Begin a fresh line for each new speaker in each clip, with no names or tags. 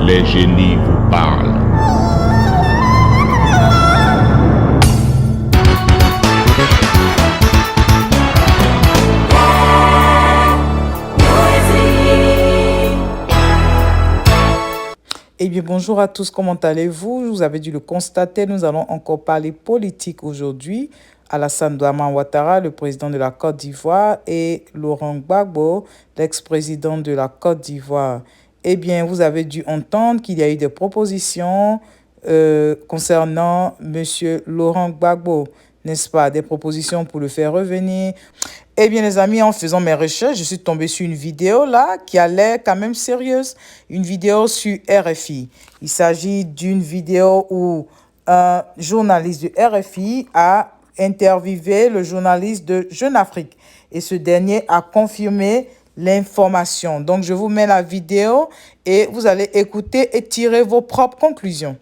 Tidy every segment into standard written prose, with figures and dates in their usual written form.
les génies vous parlent.
Eh bien, bonjour à tous, comment allez-vous? Vous avez dû le constater, nous allons encore parler politique aujourd'hui. Alassane Dramane Ouattara, le président de la Côte d'Ivoire, et Laurent Gbagbo, l'ex-président de la Côte d'Ivoire. Eh bien, vous avez dû entendre qu'il y a eu des propositions concernant M. Laurent Gbagbo, n'est-ce pas? Des propositions pour le faire revenir. Eh bien, les amis, en faisant mes recherches, je suis tombée sur une vidéo là qui a l'air quand même sérieuse. Une vidéo sur RFI. Il s'agit d'une vidéo où un journaliste de RFI a interviewé le journaliste de Jeune Afrique. Et ce dernier a confirmé l'information. Donc, je vous mets la vidéo et vous allez écouter et tirer vos propres conclusions.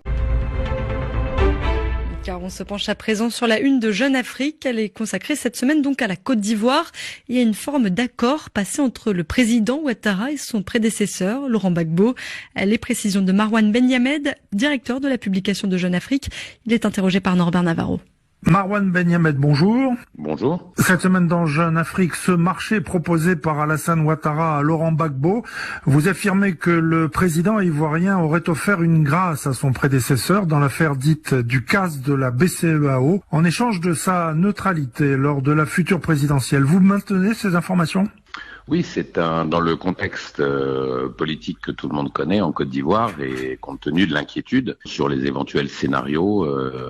Car on se penche à présent sur la une de Jeune Afrique. Elle est consacrée cette semaine donc à la Côte d'Ivoire. Il y a une forme d'accord passé entre le président Ouattara et son prédécesseur, Laurent Gbagbo. Les précisions de Marwan Benyamed, directeur de la publication de Jeune Afrique. Il est interrogé par Norbert Navarro.
Marwan Benyamed, bonjour.
Bonjour.
Cette semaine dans Jeune Afrique, ce marché proposé par Alassane Ouattara à Laurent Gbagbo, vous affirmez que le président ivoirien aurait offert une grâce à son prédécesseur dans l'affaire dite du CAS de la BCEAO en échange de sa neutralité lors de la future présidentielle. Vous maintenez ces informations ?
Oui, c'est dans le contexte politique que tout le monde connaît en Côte d'Ivoire et compte tenu de l'inquiétude sur les éventuels scénarios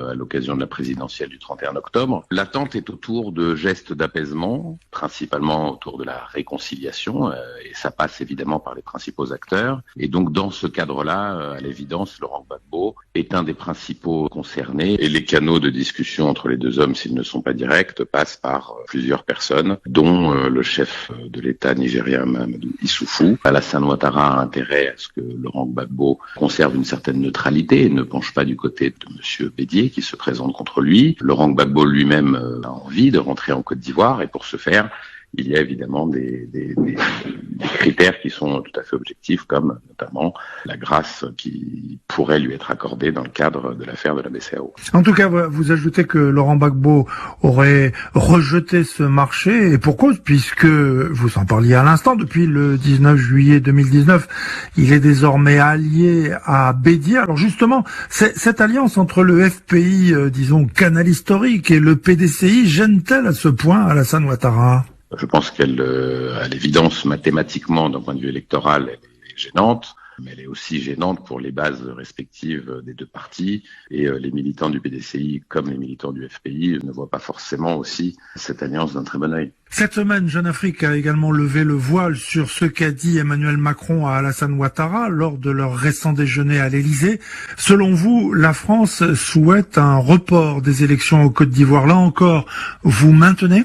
à l'occasion de la présidentielle du 31 octobre. L'attente est autour de gestes d'apaisement, principalement autour de la réconciliation, et ça passe évidemment par les principaux acteurs. Et donc dans ce cadre-là, à l'évidence, Laurent Gbagbo est un des principaux concernés et les canaux de discussion entre les deux hommes, s'ils ne sont pas directs, passent par plusieurs personnes, dont le chef de l'État nigérien Mahamadou Issoufou. Alassane Ouattara a intérêt à ce que Laurent Gbagbo conserve une certaine neutralité et ne penche pas du côté de Monsieur Bédié qui se présente contre lui. Laurent Gbagbo lui-même a envie de rentrer en Côte d'Ivoire et pour ce faire, il y a évidemment des critères qui sont tout à fait objectifs, comme notamment la grâce qui pourrait lui être accordée dans le cadre de l'affaire de la BCEAO.
En tout cas, vous ajoutez que Laurent Gbagbo aurait rejeté ce marché, et pour cause, puisque, vous en parliez à l'instant, depuis le 19 juillet 2019, il est désormais allié à Bédié. Alors justement, cette alliance entre le FPI, disons, canal historique, et le PDCI, gêne-t-elle à ce point Alassane Ouattara ?
Je pense qu'elle, à l'évidence, mathématiquement, d'un point de vue électoral, elle est gênante, mais elle est aussi gênante pour les bases respectives des deux partis. Et les militants du PDCI, comme les militants du FPI, ne voient pas forcément aussi cette alliance d'un très bon œil.
Cette semaine, Jeune Afrique a également levé le voile sur ce qu'a dit Emmanuel Macron à Alassane Ouattara lors de leur récent déjeuner à l'Élysée. Selon vous, la France souhaite un report des élections en Côte d'Ivoire. Là encore, vous maintenez ?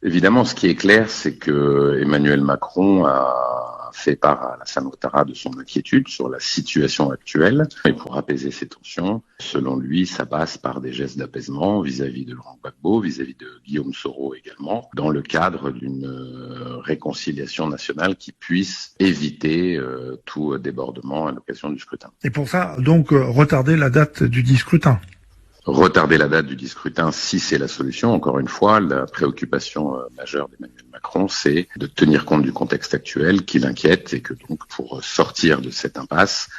Évidemment, ce qui est clair, c'est que Emmanuel Macron a fait part à Alassane Ouattara de son inquiétude sur la situation actuelle. Et pour apaiser ces tensions, selon lui, ça passe par des gestes d'apaisement vis-à-vis de Laurent Gbagbo, vis-à-vis de Guillaume Soro également, dans le cadre d'une réconciliation nationale qui puisse éviter tout débordement à l'occasion du scrutin.
Et pour ça, donc, retarder la date du scrutin.
Retarder la date du scrutin, si c'est la solution. Encore une fois, la préoccupation majeure d'Emmanuel Macron, c'est de tenir compte du contexte actuel qui l'inquiète et que donc pour sortir de cette impasse,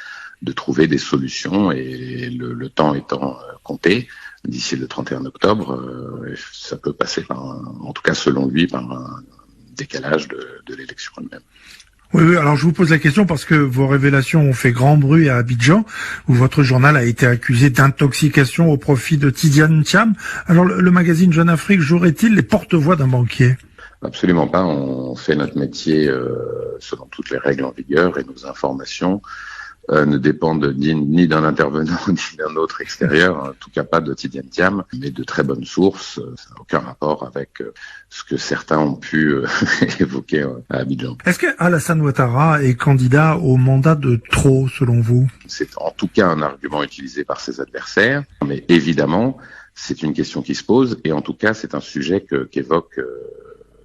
de trouver des solutions et le temps étant compté, d'ici le 31 octobre, ça peut passer par, en tout cas selon lui, par un décalage de l'élection elle-même.
Oui, alors je vous pose la question parce que vos révélations ont fait grand bruit à Abidjan, où votre journal a été accusé d'intoxication au profit de Tidiane Thiam. Alors le magazine Jeune Afrique jouerait-il les porte-voix d'un banquier ?
Absolument pas, on fait notre métier selon toutes les règles en vigueur et nos informations ne dépendent ni d'un intervenant ni d'un autre extérieur, en tout cas pas de Tidiane Thiam, mais de très bonnes sources. Ça n'a aucun rapport avec ce que certains ont pu évoquer à Abidjan.
Est-ce que Alassane Ouattara est candidat au mandat de trop, selon vous ?
C'est en tout cas un argument utilisé par ses adversaires, mais évidemment, c'est une question qui se pose, et en tout cas, c'est un sujet qu'évoquent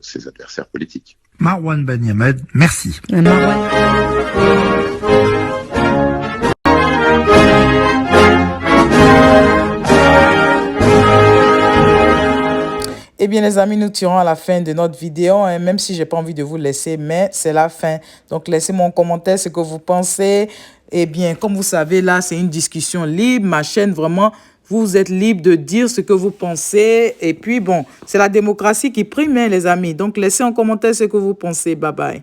ses adversaires politiques.
Marwan Benyamed, merci.
bien les amis, nous tirons à la fin de notre vidéo, hein, même si j'ai pas envie de vous laisser, mais c'est la fin. Donc laissez-moi en commentaire ce que vous pensez. Eh bien, comme vous savez, là, c'est une discussion libre. Ma chaîne, vraiment, vous êtes libre de dire ce que vous pensez. Et puis, bon, c'est la démocratie qui prime, hein, les amis. Donc, laissez en commentaire ce que vous pensez. Bye bye.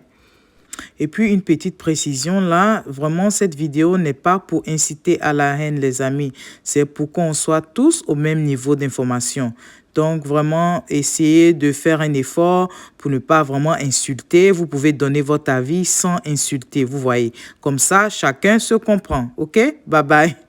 Et puis, une petite précision là, vraiment, cette vidéo n'est pas pour inciter à la haine, les amis. C'est pour qu'on soit tous au même niveau d'information. Donc, vraiment, essayez de faire un effort pour ne pas vraiment insulter. Vous pouvez donner votre avis sans insulter, vous voyez. Comme ça, chacun se comprend. OK? Bye bye.